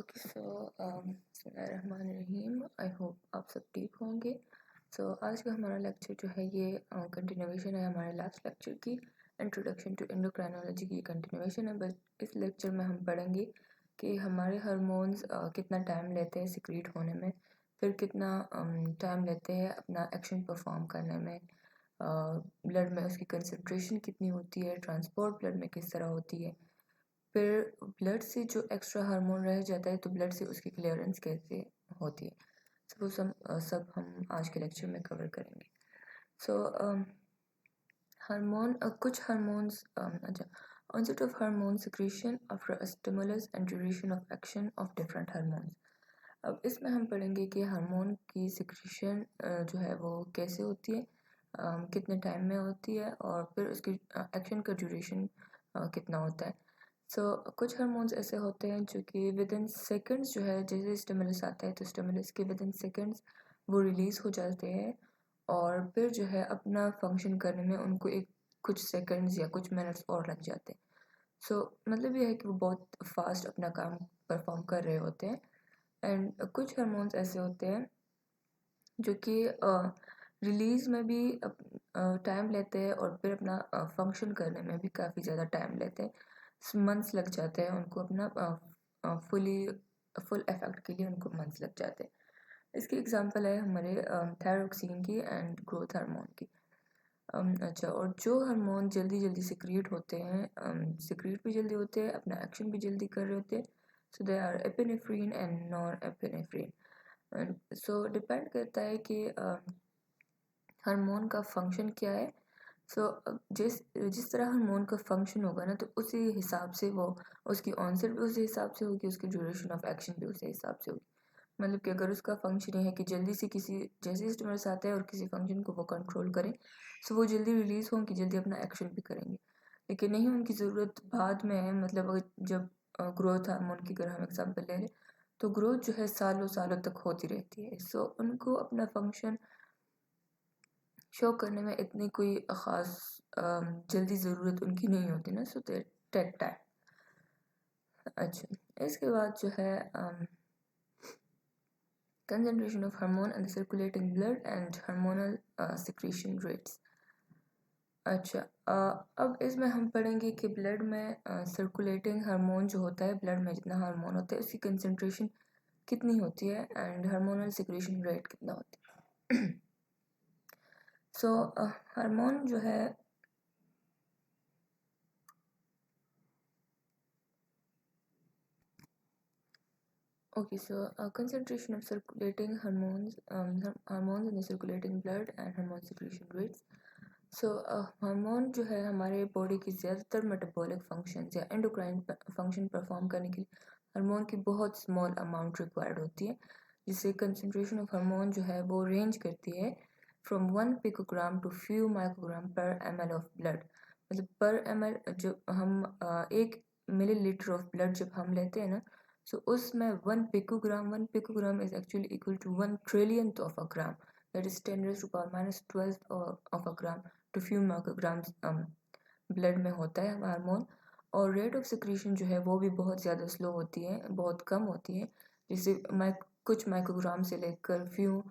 Okay so बिस्मिल्लाहिर्रहमानिर्रहीम। I hope आप सब ठीक होंगे। आज का हमारा लेक्चर जो है ये कंटिन्यूएशन है हमारे लास्ट लेक्चर की। इंट्रोडक्शन टू एंडोक्राइनोलॉजी की कंटिन्यूएशन है। बस इस लेक्चर में हम पढ़ेंगे कि हमारे हार्मोन्स कितना टाइम लेते हैं सिक्रीट होने में, फिर कितना टाइम लेते हैं अपना एक्शन परफॉर्म करने में, ब्लड में उसकी कंसंट्रेशन कितनी होती है, ट्रांसपोर्ट ब्लड में किस तरह होती है, फिर ब्लड से जो एक्स्ट्रा हार्मोन रह जाता है तो ब्लड से उसकी क्लियरेंस कैसे होती है। वो सब हम आज के लेक्चर में कवर करेंगे। हार्मोन कुछ हार्मोन्स अच्छा onset of hormone secretion after a stimulus and duration of action of different hormones। अब इसमें हम पढ़ेंगे कि हार्मोन की सिक्रीशन जो है वो कैसे होती है, कितने टाइम में होती है और फिर उसकी एक्शन का ड्यूरेशन कितना होता है। कुछ हार्मोन्स ऐसे होते हैं जो कि विद इन सेकेंड्स जो है, जैसे स्टिमुलस आता है तो स्टिमुलस के विद इन सेकेंड्स वो रिलीज़ हो जाते हैं और फिर जो है अपना फंक्शन करने में उनको कुछ सेकंड्स या कुछ मिनट्स और लग जाते हैं। मतलब ये है कि वो बहुत फास्ट अपना काम परफॉर्म कर रहे होते हैं। एंड कुछ हार्मोन्स ऐसे होते हैं जो कि रिलीज़ में भी टाइम लेते हैं और फिर अपना फंक्शन करने में भी काफ़ी ज़्यादा टाइम लेते हैं। मंथ्स लग जाते हैं उनको अपना फुल इफेक्ट के लिए उनको मंथ्स लग जाते हैं। इसकी एग्जांपल है हमारे थायरोक्सिन की एंड ग्रोथ हार्मोन की। अच्छा, और जो हार्मोन जल्दी जल्दी सिक्रीट होते हैं, सिक्रीट भी जल्दी होते हैं, अपना एक्शन भी जल्दी कर रहे होते हैं। So they are epinephrine and non epinephrine. Depend करता है कि हार्मोन का फंक्शन क्या है। जिस तरह हार्मोन का फंक्शन होगा ना, तो उसी हिसाब से वो उसकी ऑनसेट भी उसी हिसाब से होगी, उसकी ड्यूरेशन ऑफ एक्शन भी उसी हिसाब से होगी। मतलब कि अगर उसका फंक्शन ये है कि जल्दी से किसी जैसे स्टिमुलस आता है और किसी फंक्शन को वो कंट्रोल करें, वो जल्दी रिलीज हों कि जल्दी अपना एक्शन भी करेंगे। लेकिन नहीं, उनकी ज़रूरत बाद में है। मतलब अगर जब ग्रोथ हार्मोन की अगर हम एग्जांपल ले लें तो ग्रोथ जो है सालों सालों तक होती रहती है। उनको अपना फंक्शन शो करने में इतनी कोई ख़ास जल्दी ज़रूरत उनकी नहीं होती ना। Take time. अच्छा, इसके बाद जो है concentration of hormone in the circulating blood and hormonal secretion rates। अच्छा, अब इसमें हम पढ़ेंगे कि ब्लड में सर्कुलेटिंग हार्मोन जो होता है, ब्लड में जितना हार्मोन होता है उसकी कंसंट्रेशन कितनी होती है एंड हार्मोनल सिक्रेशन रेट कितना होता है। हार्मोन जो है concentration of circulating hormones in the circulating blood and hormone secretion rates। Hormone जो है हमारे बॉडी की ज़्यादातर मेटाबॉलिक फंक्शंस या एंडोक्राइन फंक्शन परफॉर्म करने के लिए हार्मोन की बहुत स्मॉल अमाउंट रिक्वायर्ड होती है, जिससे कंसंट्रेशन ऑफ हार्मोन जो है वो रेंज करती है from 1 picogram to few microgram पर ml ऑफ ब्लड। मतलब पर ml जो हम 1 मिलीलीटर ऑफ ब्लड जब हम लेते हैं ना, उसमें 1 picogram is actually equal to 1 trillionth of a gram, that is 10⁻⁻12 of a gram to few micrograms blood में होता है हार्मोन। और रेट ऑफ सिक्रीशन जो है वो भी बहुत ज़्यादा स्लो होती है, बहुत कम होती है, जिससे कुछ माइक्रोग्राम से लेकर फ्यू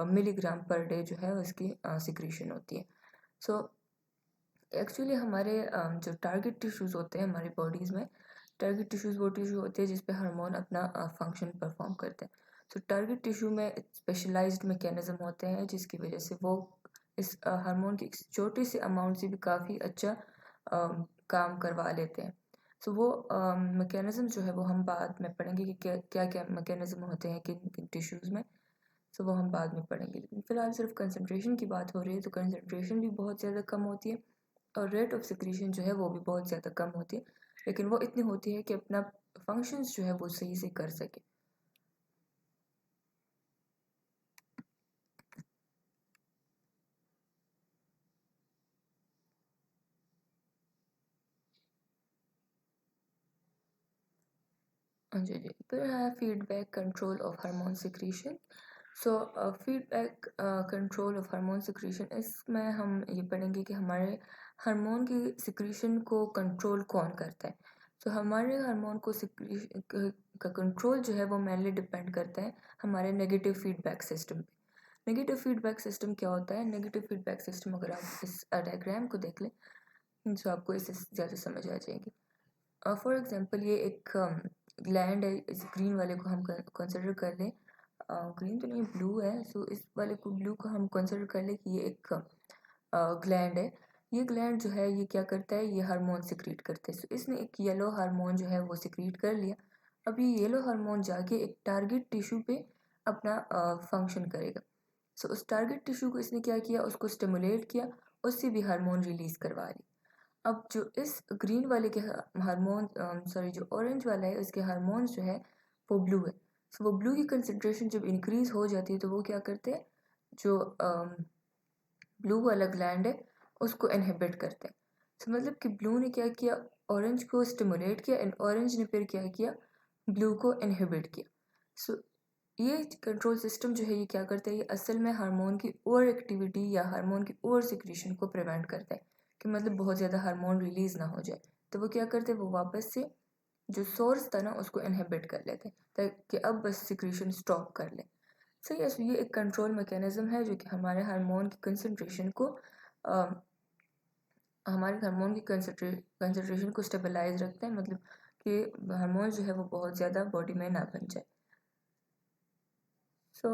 मिलीग्राम पर डे जो है उसकी सिक्रीशन होती है। एक्चुअली हमारे जो टारगेट टिश्यूज़ होते हैं हमारी बॉडीज़ में, टारगेट टिश्यूज़ वो टिश्यू होते हैं जिस पे हार्मोन अपना फंक्शन परफॉर्म करते हैं। टारगेट टिश्यू में स्पेशलाइज्ड मैकेनिज्म होते हैं जिसकी वजह से वो इस हार्मोन की छोटी सी अमाउंट से भी काफ़ी अच्छा काम करवा लेते हैं। वो मैकेनिज्म जो है वो हम बाद में पढ़ेंगे कि क्या क्या मैकेनिज्म होते हैं किन किन टिश्यूज़ में। वो हम बाद में पढ़ेंगे, लेकिन फ़िलहाल सिर्फ कंसंट्रेशन की बात हो रही है, तो कंसंट्रेशन भी बहुत ज़्यादा कम होती है और रेट ऑफ सिक्रीशन जो है वो भी बहुत ज़्यादा कम होती है, लेकिन वो इतनी होती है कि अपना फंक्शंस जो है वो सही से कर सके। जी जी, फिर है feedback control of hormone secretion. Feedback control of hormone secretion, इसमें हम ये पढ़ेंगे कि हमारे हार्मोन की सिक्रीशन को कंट्रोल कौन करता है। सो हमारे हार्मोन को का कंट्रोल जो है वो मेनली डिपेंड करता है हमारे नेगेटिव फीडबैक सिस्टम पे। नेगेटिव फीडबैक सिस्टम क्या होता है? नेगेटिव फीडबैक सिस्टम अगर आप इस डायग्राम को देख लें तो आपको इससे ज़्यादा समझ आ जाएगी। फॉर एग्जांपल ये एक ग्लैंड है, इस ग्रीन वाले को हम कंसिडर कर लें, ग्रीन तो नहीं ब्लू है, सो इस वाले को ब्लू को हम कंसिडर कर लें कि ये एक ग्लैंड है। ये ग्लैंड जो है ये क्या करता है? ये हार्मोन सिक्रीट करते हैं। सो इसने एक येलो हार्मोन जो है वो सिक्रीट कर लिया। अब ये येलो हार्मोन जाके एक टारगेट टिश्यू पे अपना फंक्शन करेगा। सो उस टारगेट टिश्यू को इसने क्या किया? उसको स्टिमुलेट किया, उससे भी हार्मोन रिलीज करवा ली। अब जो इस ग्रीन वाले के हार्मोन सॉरी जो ऑरेंज वाला है उसके हार्मोन्स जो है वो ब्लू है। सो वो ब्लू की कंसंट्रेशन जब इंक्रीज हो जाती है तो वो क्या करते हैं? जो ब्लू वाला ग्लैंड है उसको इनहिबिट करते हैं। सो मतलब कि ब्लू ने क्या किया? ऑरेंज को स्टिमुलेट किया एंड ऑरेंज ने फिर क्या किया? ब्लू को इनहिबिट किया। सो ये कंट्रोल सिस्टम जो है ये क्या करता है? ये असल में हार्मोन की ओवर एक्टिविटी या हार्मोन की ओवर सिक्रीशन को प्रिवेंट करता है कि मतलब बहुत ज़्यादा हार्मोन रिलीज ना हो जाए। तो वो क्या करते हैं? वो वापस से जो सोर्स था ना उसको इनहिबिट कर लेते हैं ताकि अब बस सिक्रीशन स्टॉप कर ले। सही है। ये एक कंट्रोल मैकेनिज्म है जो कि हमारे हार्मोन की कंसंट्रेशन को हमारे हार्मोन की कंसंट्रेशन को स्टेबलाइज रखता है, मतलब कि हार्मोन जो है वो बहुत ज़्यादा बॉडी में ना बन जाए। सो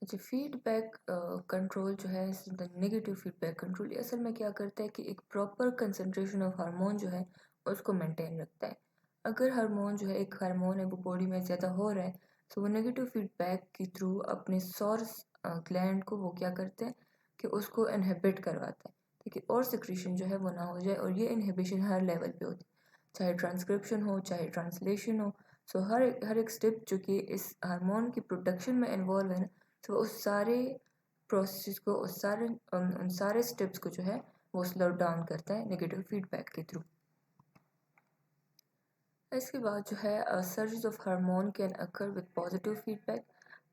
अच्छा, फीडबैक कंट्रोल जो है, नेगेटिव फीडबैक कंट्रोल ये असल में क्या करता है कि एक प्रॉपर कंसंट्रेशन ऑफ हार्मोन जो है उसको मेंटेन रखता है। अगर हार्मोन जो है, एक हार्मोन है वो बॉडी में ज़्यादा हो रहा है तो वो नेगेटिव फीडबैक के थ्रू अपने सोर्स ग्लैंड को वो क्या करते हैं कि उसको इनहिबिट करवाता है, ठीक है, और सिक्रीशन जो है वो ना हो जाए। और ये इनहिबिशन हर लेवल पे होती है, चाहे ट्रांसक्रिप्शन हो चाहे ट्रांसलेशन हो। सो हर एक स्टेप जो कि इस हार्मोन की प्रोडक्शन में इन्वॉल्व है ना, तो उस सारे प्रोसेस को उन सारे स्टेप्स को जो है वो स्लो डाउन करता है नेगेटिव फीडबैक के थ्रू। इसके बाद जो है surge of hormone can occur with positive feedback.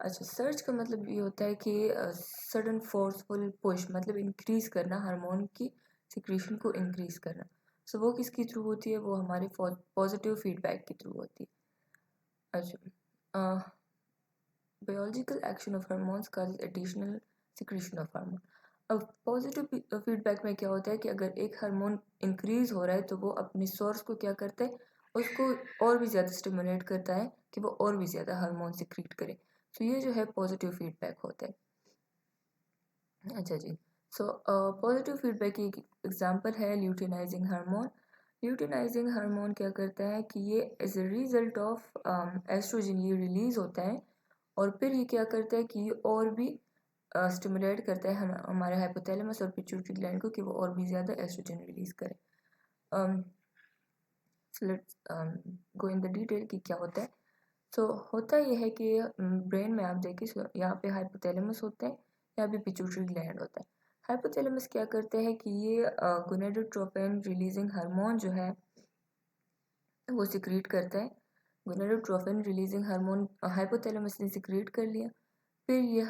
अच्छा, सर्ज का मतलब ये होता है कि सडन फोर्सफुल पुश, मतलब इंक्रीज करना, हार्मोन की सिक्रीशन को इंक्रीज करना। सो वो किसके थ्रू होती है? वो हमारे पॉजिटिव फीडबैक के थ्रू होती है। अच्छा, biological action of hormones causes additional secretion of hormone। अब पॉजिटिव फीडबैक में क्या होता है कि अगर एक हार्मोन इंक्रीज हो रहा है तो वो अपने सोर्स को क्या करता है? उसको और भी ज़्यादा स्टिमुलेट करता है कि वो और भी ज़्यादा हार्मोन सिक्रीट करे। तो ये जो है पॉजिटिव फीडबैक होता है। अच्छा जी, सो पॉजिटिव फीडबैक की एक एग्जांपल है ल्यूटिनाइजिंग हार्मोन। ल्यूटिनाइजिंग हार्मोन क्या करता है कि ये as a result of estrogen ये रिलीज होता है और फिर ये क्या करता है कि ये और भी स्टिमुलेट करता है हमारे हाइपोथैलेमस और पिट्यूटरी ग्लैंड को कि वो और भी ज़्यादा एस्ट्रोजन रिलीज करे। So let's go in the detail कि क्या होता है। सो होता ये है कि ब्रेन में आप देखिए, यहाँ पे हाइपोथैलेमस होता है, यहाँ पे पिट्यूटरी ग्लैंड होता है। हाइपोथैलेमस क्या करते हैं कि ये गोनेडोट्रोपिन रिलीजिंग हार्मोन जो है वो सिक्रीट करता है। गोनेडोट्रोपिन रिलीजिंग हार्मोन हाइपोथैलेमस ने सिक्रीट कर लिया। फिर ये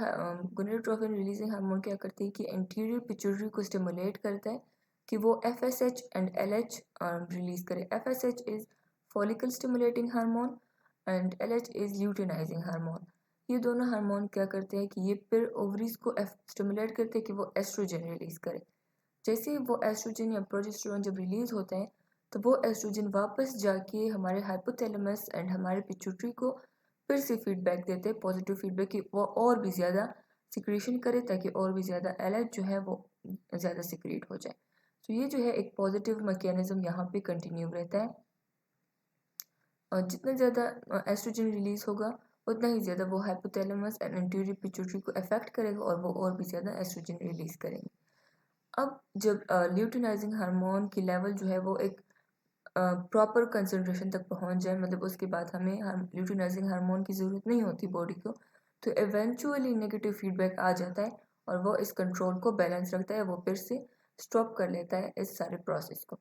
गोनेडोट्रोपिन रिलीजिंग हार्मोन क्या करती है कि एंटीरियर पिट्यूटरी को स्टिमुलेट करता है कि वो FSH एंड LH रिलीज करे। FSH is follicle stimulating hormone and LH is luteinizing hormone. ये दोनों हार्मोन क्या करते हैं कि ये फिर ओवरीज को स्टिमुलेट करते हैं कि वो एस्ट्रोजन रिलीज करे। जैसे वो एस्ट्रोजन या प्रोजेस्टेरोन जब रिलीज होता है तो वो एस्ट्रोजन वापस जाके हमारे हाइपोथैलेमस एंड हमारे पिट्यूटरी को फिर से फीडबैक देते हैं, पॉजिटिव फीडबैक, कि वो और भी ज़्यादा सिक्रीशन करे ताकि और भी ज़्यादा LH जो है वो ज़्यादा सिक्रीट हो जाए। तो ये जो है एक पॉजिटिव मैकेनिज्म यहाँ पे कंटिन्यू रहता है और जितना ज़्यादा एस्ट्रोजन रिलीज होगा उतना ही ज़्यादा वो हाइपोथैलेमस एंड एंटीरियर पिट्यूटरी को अफेक्ट करेगा और वो और भी ज़्यादा एस्ट्रोजन रिलीज करेंगे। अब जब ल्यूटिनाइजिंग हार्मोन की लेवल जो है वो एक प्रॉपर कंसंट्रेशन तक पहुंच जाए, मतलब उसके बाद हमें ल्यूटिनाइजिंग हार्मोन की ज़रूरत नहीं होती बॉडी को, तो इवेंचुअली नेगेटिव फीडबैक आ जाता है और वो इस कंट्रोल को बैलेंस रखता है, वो फिर से स्टॉप कर लेता है इस सारे प्रोसेस को।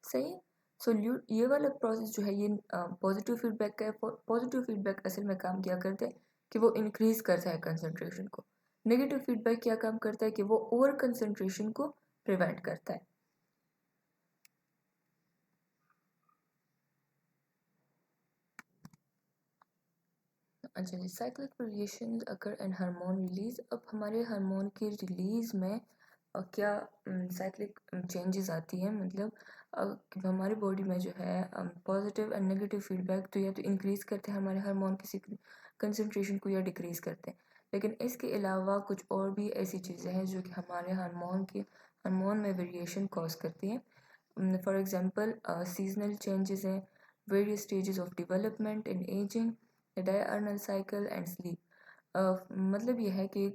सही है। सो ये वाला प्रोसेस जो है ये पॉजिटिव फीडबैक का है। पॉजिटिव फीडबैक असल में काम क्या करता है कि वो इंक्रीज करता है कंसंट्रेशन को, नेगेटिव फीडबैक क्या काम करता है कि वो ओवर कंसंट्रेशन को प्रिवेंट करता है। अच्छा जी, साइक्लिक वेरिएशंस अकर इन हार्मोन रिलीज। अब हमारे हार्मोन की रिलीज में क्या साइक्लिक चेंजेस आती हैं, मतलब हमारी बॉडी में जो है पॉजिटिव एंड नेगेटिव फीडबैक तो या तो इंक्रीज करते हैं हमारे हार्मोन की कंसंट्रेशन को या डिक्रीज करते हैं। लेकिन इसके अलावा कुछ और भी ऐसी चीज़ें हैं जो कि हमारे हार्मोन में वेरिएशन कॉज करती हैं। फॉर एग्जांपल सीजनल चेंजेस हैं, various stages of development in ageing, diurnal cycle and sleep. मतलब यह है कि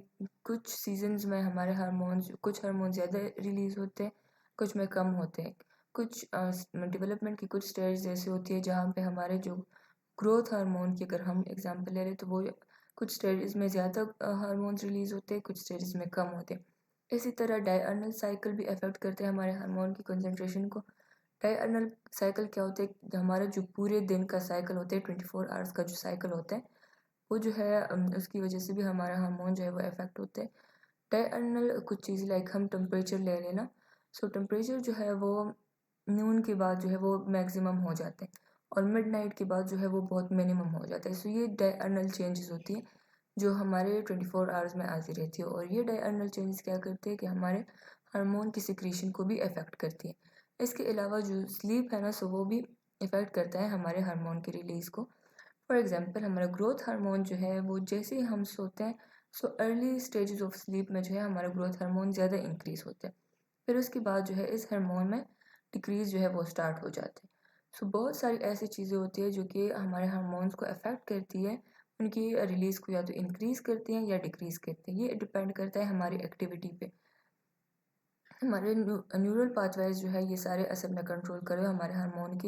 कुछ सीजन्स में हमारे कुछ हार्मोन ज़्यादा रिलीज़ होते हैं, कुछ में कम होते हैं। कुछ डेवलपमेंट की कुछ स्टेज ऐसी होती है जहाँ पे हमारे जो ग्रोथ हार्मोन की अगर हम एग्जांपल ले लें तो वो कुछ स्टेजेस में ज़्यादा हार्मोन्स रिलीज़ होते हैं, कुछ स्टेजेस में कम होते हैं। इसी तरह डायर्नल साइकिल भी अफेक्ट करते हैं हमारे हार्मोन की कंसंट्रेशन को। डायर्नल साइकिल क्या होता है, हमारा जो पूरे दिन का साइकिल होता है 24 आवर्स का जो साइकिल होता है वो जो है उसकी वजह से भी हमारा हार्मोन जो है वो इफेक्ट होते हैं। डायर्नल कुछ चीज़ लाइक हम टेम्परेचर ले लेना, सो टेम्परेचर जो है वो नून के बाद जो है वो मैक्सिमम हो जाते हैं और मिडनाइट के बाद जो है वो बहुत मिनिमम हो जाता है। सो ये डायर्नल चेंजेस होती है जो हमारे 24 आवर्स में आती रहती है और ये डायर्नल चेंजेस क्या करते हैं कि हमारे हार्मोन की सिक्रीशन को भी इफेक्ट करती है। इसके अलावा जो स्लीप है ना, सो वो भी इफेक्ट करता है हमारे हार्मोन की रिलीज़ को। फॉर एग्जांपल हमारा ग्रोथ हार्मोन जो है वो जैसे ही हम सोते हैं, so early stages of sleep में जो है हमारा ग्रोथ हार्मोन ज़्यादा इंक्रीज होता है। फिर उसके बाद जो है इस हार्मोन में डिक्रीज जो है वो स्टार्ट हो जाते हैं। सो बहुत सारी ऐसी चीज़ें होती है जो कि हमारे हार्मोन्स को अफेक्ट करती है, उनकी रिलीज़ को या तो इंक्रीज करती हैं या डिक्रीज करती हैं। ये डिपेंड करता है हमारी एक्टिविटी पे। हमारे न्यूरल पाथवेज जो है ये सारे असल में कंट्रोल करे हमारे हार्मोन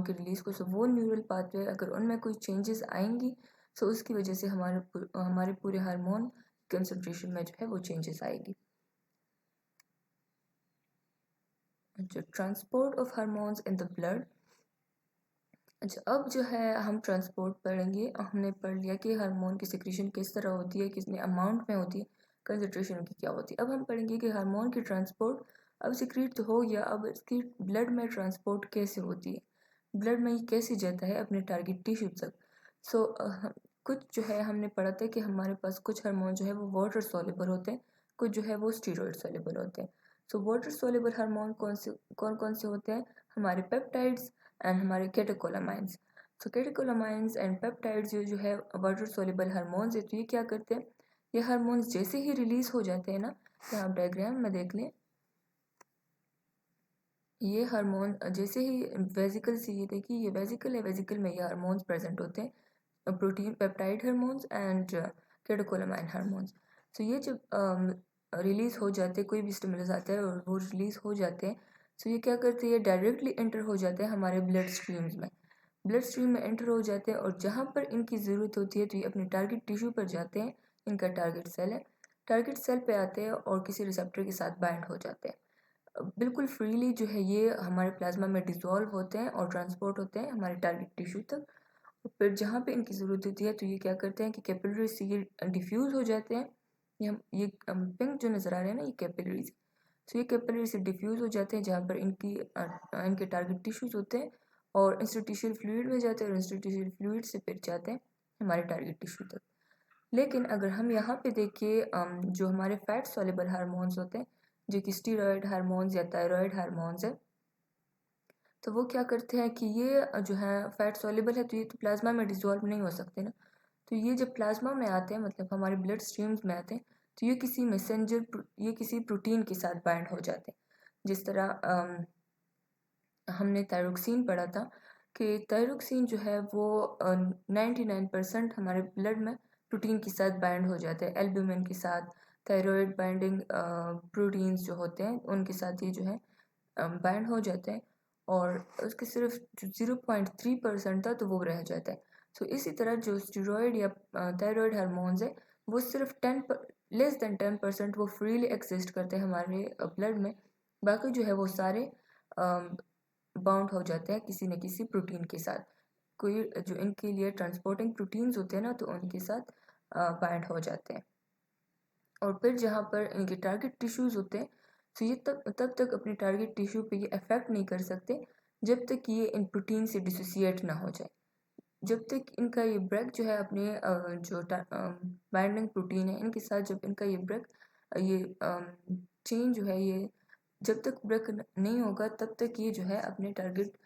की रिलीज़ को। सो वो न्यूरल पाथवे अगर उनमें कोई चेंजेस आएंगी, सो उसकी वजह से हमारे पूरे हार्मोन कंसंट्रेशन में जो है वो चेंजेस आएगी। जो transport of hormones in the blood. अच्छा, अब जो है हम ट्रांसपोर्ट पढ़ेंगे। हमने पढ़ लिया कि हार्मोन की सिक्रीशन किस तरह होती है, कितने अमाउंट में होती है, कंसंट्रेशन की क्या होती है। अब हम पढ़ेंगे कि हार्मोन की ट्रांसपोर्ट अब सिक्रीट तो हो गया, अब इसकी ब्लड में ट्रांसपोर्ट कैसे होती है, ब्लड में ये कैसे जाता है अपने टारगेट टिश्यू तक। सो कुछ जो है हमने पढ़ा था कि हमारे पास कुछ हार्मोन जो है वो वाटर सॉल्युबल होते हैं, कुछ जो है वो स्टीरॉयड सॉल्युबल होते हैं। सो वाटर सॉल्युबल हार्मोन कौन से होते हैं, हमारे पेप्टाइड्स एंड हमारे catecholamines. So catecholamines and peptides जो है वाटर सॉल्युबल हार्मोन्स है। तो ये क्या करते हैं, ये हार्मोन्स जैसे ही रिलीज हो जाते हैं ना, यहाँ आप डायग्राम में देख लें, ये हार्मोन जैसे ही वेजिकल से, ये देखिए ये वेजिकल है, वेजिकल में ये हार्मोन्स प्रेजेंट होते हैं, protein peptide hormones and catecholamine hormones. So ये जब रिलीज हो जाते हैं, कोई भी स्टिमुलस आता है और वो रिलीज हो जाते हैं, सो ये क्या करते हैं, डायरेक्टली एंटर हो जाते हैं हमारे ब्लड स्ट्रीम्स में, ब्लड स्ट्रीम में एंटर हो जाते हैं और जहाँ पर इनकी ज़रूरत होती है तो ये अपने टारगेट टिश्यू पर जाते हैं। इनका टारगेट सेल है, टारगेट सेल पे आते हैं और किसी रिसेप्टर के साथ बाइंड हो जाते हैं। बिल्कुल फ्रीली जो है ये हमारे प्लाज्मा में डिसॉल्व होते हैं और ट्रांसपोर्ट होते हैं हमारे टारगेट टिश्यू तक। और फिर जहाँ पे इनकी ज़रूरत होती है तो ये क्या करते हैं कि कैपिलरी से ये डिफ्यूज़ हो जाते हैं। ये पिंक जो नज़र आ रहे हैं ना, ये कैपिलरीज। सो ये कैपिलरी से डिफ्यूज़ हो जाते हैं जहाँ पर इनके टारगेट टिश्यूज़ होते हैं और इंस्टीट्यूशनल फ्लूइड में जाते हैं और इंस्टीट्यूशनल फ्लूइड से फिर जाते हैं हमारे टारगेट टिश्यू तक। लेकिन अगर हम यहाँ पे देखिए जो हमारे फैट सॉल्युबल हार्मोन्स होते हैं, जो कि स्टीरॉयड हार्मोन्स या थायराइड हार्मोन्स है, तो वो क्या करते हैं कि ये जो है फैट सॉल्युबल है तो ये तो प्लाज्मा में डिसॉल्व नहीं हो सकते ना। तो ये जब प्लाज्मा में आते हैं, मतलब हमारे ब्लड स्ट्रीम्स में आते हैं, तो ये किसी प्रोटीन के साथ बाइंड हो जाते हैं। जिस तरह हमने थायरोक्सिन पढ़ा था कि थायरोक्सिन जो है वो 99% हमारे ब्लड में प्रोटीन के साथ बाइंड हो जाता है, एल्ब्यूमिन के साथ, थायराइड बाइंडिंग प्रोटीन्स जो होते हैं उनके साथ ये जो है बाइंड हो जाते हैं और उसके सिर्फ जो 0.3% था तो वो रह जाता है। सो इसी तरह जो स्टेरॉयड या थायराइड हार्मोन्स है वो सिर्फ लेस देन 10% वो फ्रीली एक्सिस्ट करते हैं हमारे ब्लड में। बाकी जो है वो सारे बाउंड हो जाते हैं किसी न किसी प्रोटीन के साथ। कोई जो इनके लिए ट्रांसपोर्टिंग प्रोटीन्स होते हैं ना, तो उनके साथ बाइंड हो जाते हैं। और फिर जहाँ पर इनके टारगेट टिश्यूज़ होते हैं, तो ये तब तक अपने टारगेट टिश्यू पे ये अफेक्ट नहीं कर सकते जब तक ये इन प्रोटीन से डिसोसिएट ना हो जाए। जब तक इनका ये ब्रेक जो है अपने जो बाइंडिंग प्रोटीन है इनके साथ, जब इनका ये ब्रेक ये चेन जो है ये जब तक ब्रेक नहीं होगा तब तक ये जो है अपने टारगेट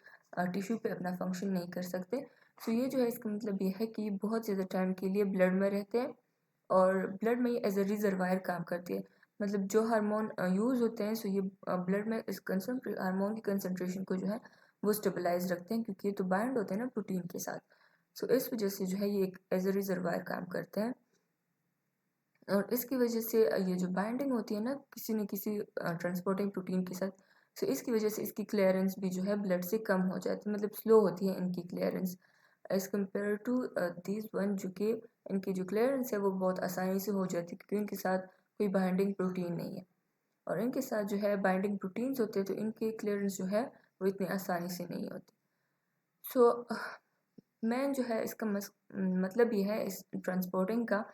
टिश्यू पे अपना फंक्शन नहीं कर सकते। सो ये जो है इसका मतलब ये है कि ये बहुत ज़्यादा टाइम के लिए ब्लड में रहते हैं और ब्लड में ये एज अ रिजर्वायर काम करती है। मतलब जो हार्मोन यूज़ होते हैं, सो ये ब्लड में इस हार्मोन की कंसनट्रेशन को जो है वो स्टेबलाइज रखते हैं, क्योंकि ये तो बाइंड होते हैं ना प्रोटीन के साथ। सो इस वजह से जो है ये एक एज अ रिजर्वायर काम करते हैं। और इसकी वजह से ये जो बाइंडिंग होती है ना किसी न किसी ट्रांसपोर्टिंग प्रोटीन के साथ, सो इसकी वजह से इसकी क्लियरेंस भी जो है ब्लड से कम हो जाती है, मतलब स्लो होती है इनकी clearance as compare to these one, जो कि इनकी जो क्लियरेंस है वो बहुत आसानी से हो जाती है क्योंकि इनके साथ कोई बाइंडिंग प्रोटीन नहीं है। और इनके साथ जो है बाइंडिंग प्रोटीन्स होते हैं तो इनकी क्लियरेंस जो है वो इतनी आसानी से नहीं होती। सो मेन जो है इसका मतलब ये है इस ट्रांसपोर्टिंग का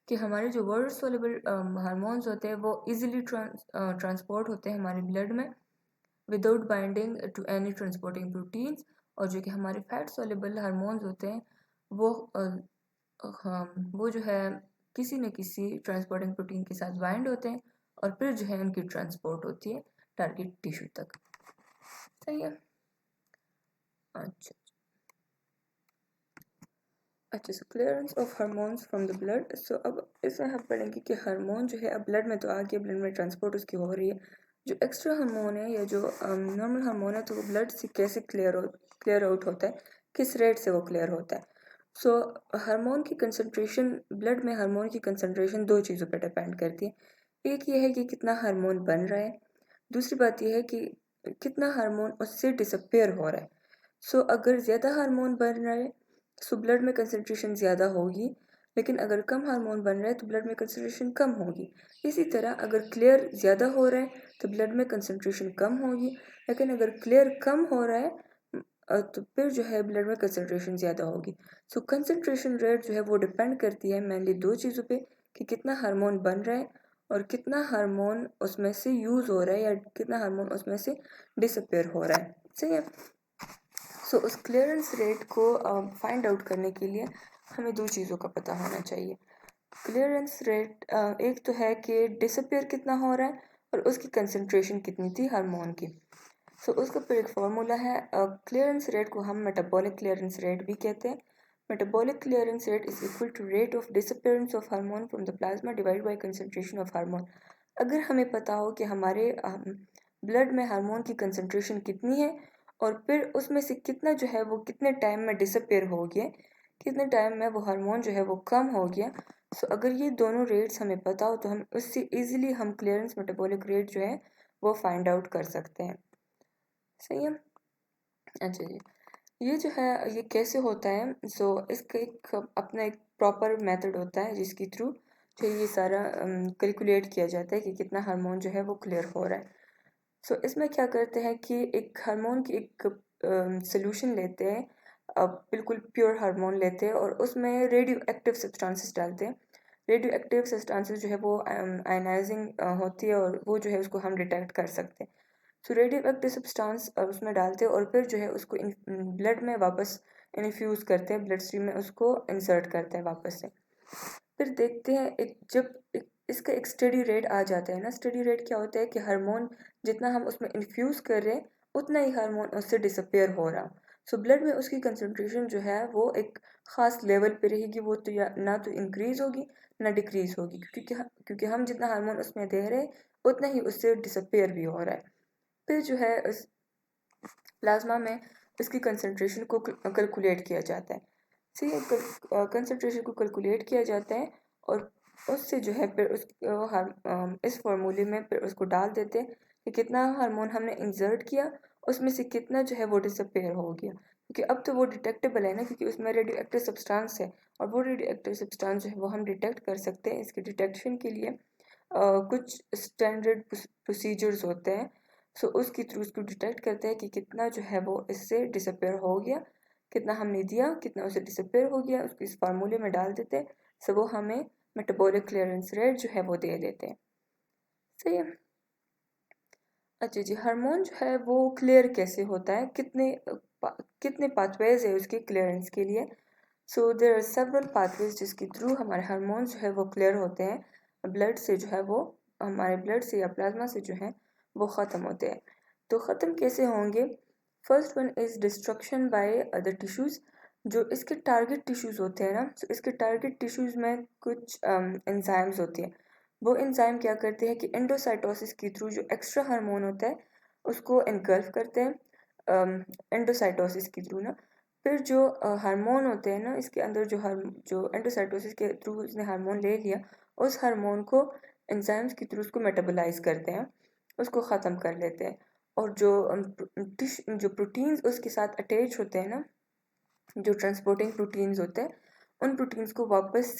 कि हमारे जो वाटर सोल्युबल हार्मोन्स होते हैं वो इजीली ट्रांसपोर्ट होते हैं हमारे ब्लड में without binding to any transporting proteins. और जो कि हमारे फैट सोल्युबल हार्मोन्स होते हैं वो वो जो है किसी न किसी ट्रांसपोर्टिंग प्रोटीन के साथ बाइंड होते हैं और फिर जो है उनकी ट्रांसपोर्ट होती है टारगेट टिश्यू तक। सही है। अच्छा अच्छा, so clearance of hormones from the blood. So अब इसमें हम पढ़ेंगे कि हार्मोन जो है अब ब्लड में तो आ गया, ब्लड में ट्रांसपोर्ट उसकी हो रही है। जो एक्स्ट्रा हार्मोन है या जो नॉर्मल हार्मोन है तो वो ब्लड से कैसे क्लियर आउट होता है, किस रेट से वो क्लियर होता है। सो हार्मोन की कंसनट्रेशन, ब्लड में हार्मोन की कंसनट्रेशन दो चीज़ों पर डिपेंड करती है। एक ये है कि कितना हार्मोन बन रहा है, दूसरी बात यह है कि कितना हार्मोन उससे डिसअपेयर हो रहा है। सो अगर ज़्यादा हार्मोन बन रहा है सो ब्लड में कंसनट्रेशन ज़्यादा होगी, लेकिन अगर कम हार्मोन बन रहा है तो ब्लड में कंसनट्रेशन कम होगी। इसी तरह अगर क्लियर ज़्यादा हो रहा है तो ब्लड में कंसनट्रेशन कम होगी, लेकिन अगर क्लियर कम हो रहा है तो फिर जो है ब्लड में कंसनट्रेशन ज़्यादा होगी। सो कंसनट्रेशन रेट जो है वो डिपेंड करती है मेनली दो चीज़ों पे, कि कितना हार्मोन बन रहा है और कितना हार्मोन उसमें से यूज़ हो रहा है या कितना हार्मोन उसमें से डिसअपेयर हो रहा है। सही है। सो उस क्लियरेंस रेट को फाइंड आउट करने के लिए हमें दो चीज़ों का पता होना चाहिए। क्लियरेंस रेट एक तो है कि डिसअपेयर कितना हो रहा है और उसकी कंसंट्रेशन कितनी थी हार्मोन की। सो उसका फिर एक फार्मूला है। क्लियरेंस रेट को हम मेटाबॉलिक क्लियरेंस रेट भी कहते हैं। Metabolic clearance rate is equal to rate of disappearance of hormone from the plasma divide by concentration of hormone. अगर हमें पता हो कि हमारे ब्लड में हार्मोन की कंसंट्रेशन कितनी है और फिर उसमें से कितना जो है वो कितने टाइम में डिसअपेयर हो गया, कितने टाइम में वो हार्मोन जो है वो कम हो गया। सो अगर ये दोनों रेट्स हमें पता हो तो हम उससे इजीली हम क्लियरेंस मेटाबॉलिक रेट जो है वो फाइंड आउट कर सकते हैं। सही है। अच्छा जी, ये जो है ये कैसे होता है। सो इसका एक अपना एक प्रॉपर मेथड होता है जिसके थ्रू जो ये सारा कैलकुलेट किया जाता है कि कितना हार्मोन जो है वो क्लियर हो रहा है। सो इसमें क्या करते हैं कि एक हार्मोन की एक सोल्यूशन लेते हैं, बिल्कुल प्योर हार्मोन लेते हैं और उसमें रेडियो एक्टिव सब्सटेंसेस डालते हैं। रेडियो एक्टिव सब्सटेंसेस जो है वो आयनाइजिंग होती है और वो जो है उसको हम डिटेक्ट कर सकते हैं। सो रेडियो एक्टिव सब्सटेंस उसमें डालते हैं और फिर जो है उसको ब्लड में वापस इन्फ्यूज़ करते हैं, ब्लड स्ट्रीम में उसको इंसर्ट करते हैं वापस से। फिर देखते हैं इसका एक स्टडी रेट आ जाता है ना। स्टडी रेट क्या होता है कि हार्मोन जितना हम उसमें इन्फ्यूज़ कर रहे हैं उतना ही हार्मोन उससे डिसअपेयर हो रहा। सो ब्लड में उसकी कंसंट्रेशन जो है वो एक ख़ास लेवल पे रहेगी, वो तो या ना तो इंक्रीज़ होगी ना डिक्रीज़ होगी, क्योंकि हम जितना हार्मोन उसमें दे रहे हैं उतना ही उससे डिसअपेयर भी हो रहा है। फिर जो है उस प्लाज्मा में इसकी कंसंट्रेशन को कैलकुलेट किया जाता है। सही है। कंसंट्रेशन को कैलकुलेट किया जाता है और उससे जो है फिर इस फार्मूले में फिर उसको डाल देते हैं कि कितना हार्मोन हमने इंसर्ट किया, उसमें से कितना जो है वो डिसअपेयर हो गया, क्योंकि अब तो वो डिटेक्टेबल है ना, क्योंकि उसमें रेडियो एक्टिव सब्सटेंस है और वो रेडियो एक्टिव सब्सटेंस जो है वो हम डिटेक्ट कर सकते हैं। इसके डिटेक्शन के लिए कुछ स्टैंडर्ड प्रोसीजर्स होते हैं। सो उसके थ्रू उसको डिटेक्ट करते हैं कि कितना जो है वो इससे डिसअपेयर हो गया, कितना हमने दिया कितना उसे डिसअपेयर हो गया, उसको इस फार्मूले में डाल देते हैं। सो वो हमें मेटाबॉलिक क्लियरेंस रेट जो है वो दे देते हैं। सही है। अच्छा जी, हार्मोन जो है वो क्लियर कैसे होता है, कितने पाथवेज है उसके क्लियरेंस के लिए। So there are several pathways जिसके थ्रू हमारे हार्मोन जो है वो क्लियर होते हैं ब्लड से, जो है वो हमारे ब्लड से या प्लाज्मा से जो है वो ख़त्म होते हैं। तो ख़त्म कैसे होंगे? First one is destruction by other tissues. जो इसके टारगेट टिश्यूज़ होते हैं ना, तो इसके टारगेट टिश्यूज़ में कुछ एंजाइम्स होती हैं। वो एंजाइम क्या करते हैं कि एंडोसाइटोसिस के थ्रू जो एक्स्ट्रा हार्मोन होता है उसको इनगल्फ करते हैं एंडोसाइटोसिस के थ्रू ना। फिर जो हार्मोन होते हैं ना, इसके अंदर जो एंडोसाइटोसिस के थ्रू उसने हार्मोन ले लिया, उस हार्मोन को एंजाइम्स के थ्रू उसको मेटाबोलाइज करते हैं, उसको ख़त्म कर लेते हैं। और जो प्रोटीन्स उसके साथ अटैच होते हैं ना, जो ट्रांसपोर्टिंग प्रोटीन्स होते हैं, उन प्रोटीन्स को वापस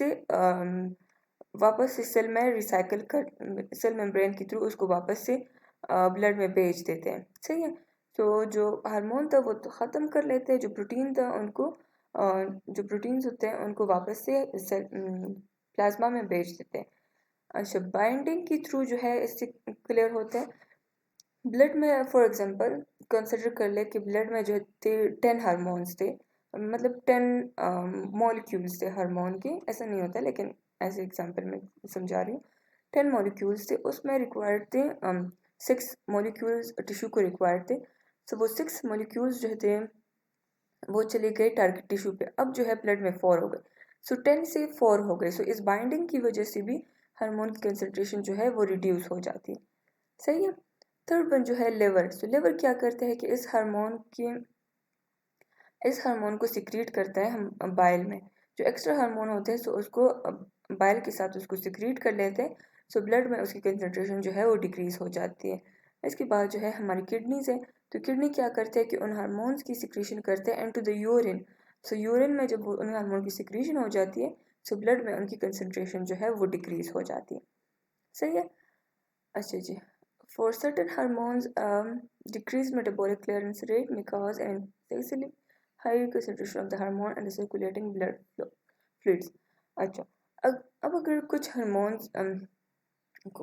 से सेल मेम्ब्रेन के थ्रू उसको वापस से ब्लड में भेज देते हैं। सही है। तो जो हार्मोन था वो तो ख़त्म कर लेते हैं, जो प्रोटीन था उनको जो प्रोटीन्स होते हैं उनको वापस से प्लाज्मा में भेज देते हैं। अच्छा, बाइंडिंग के थ्रू जो है इससे क्लियर होता है। ब्लड में फॉर एग्जांपल कंसिडर कर ले कि ब्लड में जो थे 10 हार्मोन्स थे, मतलब 10 मॉलिक्यूल्स थे हार्मोन के। ऐसा नहीं होता लेकिन ऐसे एग्जांपल में समझा रही हूँ। 10 मॉलिक्यूल्स थे, उसमें रिक्वायर्ड थे 6 मॉलिक्यूल्स टिश्यू को रिक्वायर्ड थे। सो वो 6 मॉलिक्यूल्स जो थे वो चले गए टारगेट टिश्यू पे। अब जो है ब्लड में 4 हो गए, सो 10 से 4 हो गए। सो इस बाइंडिंग की वजह से भी हार्मोन की कंसनट्रेशन जो है वो रिड्यूस हो जाती है। सही है। थर्ड वन जो है लिवर। सो लिवर क्या करता है कि इस हार्मोन को सिक्रीट करता है हम बाइल में। जो एक्स्ट्रा हार्मोन होते हैं सो उसको बाइल के साथ उसको सिक्रीट कर लेते हैं। सो ब्लड में उसकी कंसनट्रेशन जो है वो डिक्रीज हो जाती है। इसके बाद जो है हमारी किडनीज है। तो किडनी क्या करते हैं कि उन हार्मोन्स की सिक्रीशन करते हैं into the urine. So urine में जब उन हार्मोन की सिक्रीशन हो जाती है, सो ब्लड में उनकी कंसनट्रेशन जो है वो डिक्रीज हो जाती है। सही है। अच्छा जी, for certain hormones, decreased metabolic clearance rate may cause an excessively high concentration of the hormone and the circulating blood fluids. अच्छा, अब अगर कुछ हार्मोन्स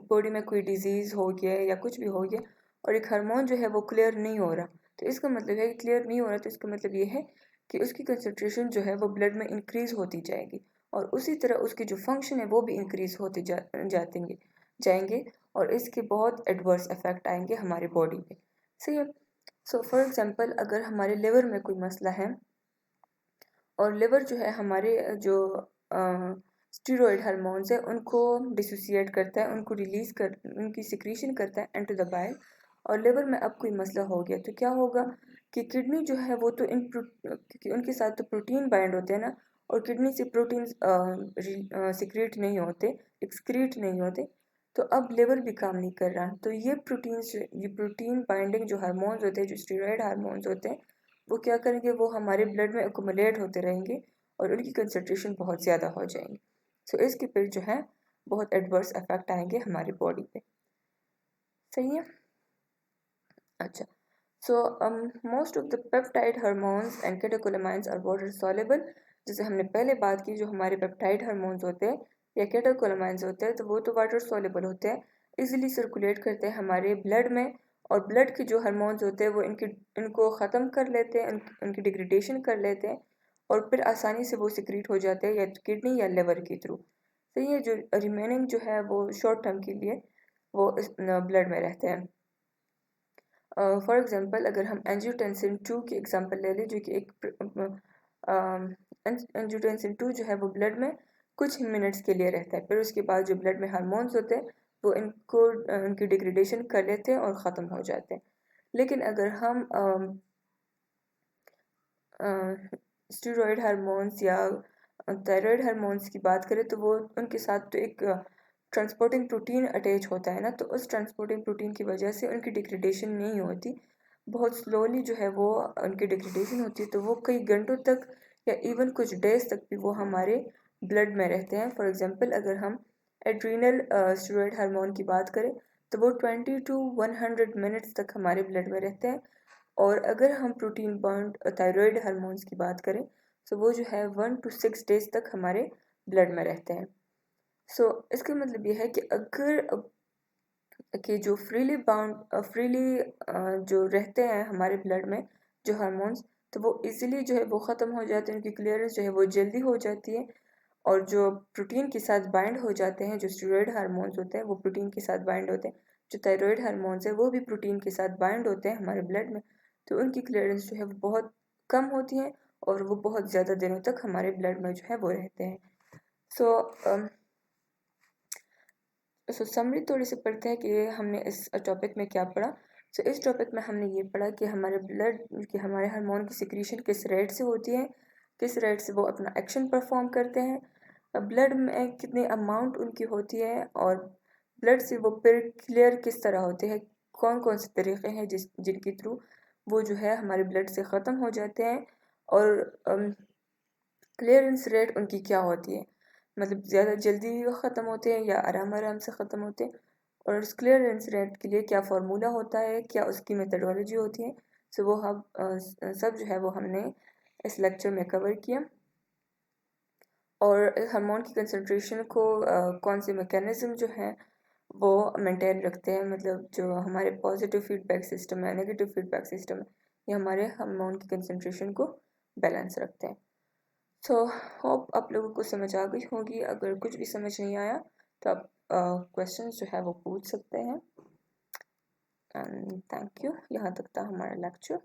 बॉडी में कोई डिजीज़ हो गया या कुछ भी हो गया और एक हार्मोन जो है वो क्लियर नहीं हो रहा, तो इसका मतलब है कि क्लियर नहीं हो रहा, तो इसका मतलब ये है कि उसकी कंसनट्रेशन जो है वो ब्लड में इंक्रीज होती जाएगी और उसी तरह उसकी जो फंक्शन है वो भी इंक्रीज होते जाएंगे और इसके बहुत एडवर्स इफेक्ट आएंगे हमारी बॉडी पे। सही है। सो फॉर एग्जांपल अगर हमारे लिवर में कोई मसला है और लिवर जो है हमारे जो स्टीरॉयड हार्मोन्स है उनको डिसोसिएट करता है, उनकी सिक्रीशन करता है इनटू द बाइल। और लिवर में अब कोई मसला हो गया तो क्या होगा कि किडनी जो है वो तो क्योंकि उनके साथ तो प्रोटीन बाइंड होते हैं ना, और किडनी से प्रोटीन सिक्रीट नहीं होते, एक्सक्रीट नहीं होते, तो अब लिवर भी काम नहीं कर रहा। तो ये प्रोटीन बाइंडिंग जो हार्मोन्स होते हैं, जो स्टीरॉयड हार्मोन्स होते हैं, वो क्या करेंगे, वो हमारे ब्लड में एकुमुलेट होते रहेंगे और उनकी कंसनट्रेशन बहुत ज़्यादा हो जाएंगी। सो इसके फिर जो है बहुत एडवर्स इफेक्ट आएंगे हमारी बॉडी पे। सही है। अच्छा, so most of the peptide hormones and catecholamines are water soluble. जैसे हमने पहले बात की, जो हमारे पेप्टाइड हार्मोन्स होते हैं या कैटेकोलामाइंस होते हैं तो वो तो वाटर सॉल्युबल होते हैं, इजीली सर्कुलेट करते हैं हमारे ब्लड में। और ब्लड के जो हार्मोन्स होते हैं वो इनको ख़त्म कर लेते हैं, उनकी डिग्रेडेशन कर लेते हैं और फिर आसानी से वो सिक्रीट हो जाते हैं या किडनी या लिवर के थ्रू। तो ये जो रिमेनिंग जो है वो शॉर्ट टर्म के लिए वो ब्लड में रहते हैं। फॉर एग्जांपल अगर हम एंजियोटेंसिन 2 की एग्जांपल ले लें, जो कि एक एंजियोटेंसिन 2 जो है वो ब्लड में कुछ मिनट्स के लिए रहता है, फिर उसके बाद जो ब्लड में हार्मोन्स होते हैं वो उनकी डिग्रेडेशन कर लेते हैं और ख़त्म हो जाते हैं। लेकिन अगर हम स्टेरॉयड हार्मोन्स या थायराइड हार्मोन्स की बात करें तो वो उनके साथ तो एक ट्रांसपोर्टिंग प्रोटीन अटैच होता है ना, तो उस ट्रांसपोर्टिंग प्रोटीन की वजह से उनकी डिग्रेडेशन नहीं होती, बहुत स्लोली जो है वो उनकी डिग्रेडेशन होती है। तो वो कई घंटों तक या इवन कुछ डेज तक भी वो हमारे ब्लड में रहते हैं। फॉर एग्जांपल अगर हम एड्रीनल स्टेरॉयड हार्मोन की बात करें तो वो 20 to 100 मिनट्स तक हमारे ब्लड में रहते हैं। और अगर हम प्रोटीन बाउंड थायराइड हार्मोन्स की बात करें तो वो जो है 1 to 6 डेज तक हमारे ब्लड में रहते हैं। सो इसका मतलब ये है कि अगर कि जो फ्रीली जो रहते हैं हमारे ब्लड में जो हार्मोन्स, तो वो इजीली जो है वो ख़त्म हो जाते हैं, उनकी क्लियरेंस जो है वो जल्दी हो जाती है। और जो प्रोटीन के साथ बाइंड हो जाते हैं, जो स्टेरॉयड हार्मोन्स होते हैं वो प्रोटीन के साथ बाइंड होते हैं, जो थायराइड हार्मोन्स है वो भी प्रोटीन के साथ बाइंड होते हैं हमारे ब्लड में। तो उनकी क्लियरेंस जो है वो बहुत कम होती है और वो बहुत ज़्यादा दिनों तक हमारे ब्लड में जो है वो रहते हैं। सो समरी थोड़ी सी पढ़ते हैं कि हमने इस टॉपिक में क्या पढ़ा। सो इस टॉपिक में हमने ये पढ़ा कि हमारे ब्लड कि हमारे हार्मोन की सिक्रीशन किस रेट से होती है, किस रेट से वो अपना एक्शन परफॉर्म करते हैं, ब्लड में कितने अमाउंट उनकी होती है, और ब्लड से वो फिर क्लियर किस तरह होते हैं, कौन कौन से तरीक़े हैं जिनके थ्रू वो जो है हमारे ब्लड से ख़त्म हो जाते हैं, और क्लियरेंस रेट उनकी क्या होती है, मतलब ज़्यादा जल्दी ख़त्म होते हैं या आराम आराम से ख़त्म होते हैं, और उस क्लियरेंस रेट के लिए क्या फार्मूला होता है, क्या उसकी मेथडोलॉजी होती है। सो वो हम सब जो है वो हमने इस लेक्चर में कवर किया। और हार्मोन की कंसंट्रेशन को कौन से मैकेनिज़्म जो हैं वो मेंटेन रखते हैं, मतलब जो हमारे पॉजिटिव फीडबैक सिस्टम है, नेगेटिव फीडबैक सिस्टम है, ये हमारे हार्मोन की कंसंट्रेशन को बैलेंस रखते हैं। सो होप आप लोगों को समझ आ गई होगी। अगर कुछ भी समझ नहीं आया तो आप क्वेश्चन जो है वो पूछ सकते हैं। एंड थैंक यू, यहाँ तक था हमारा लेक्चर।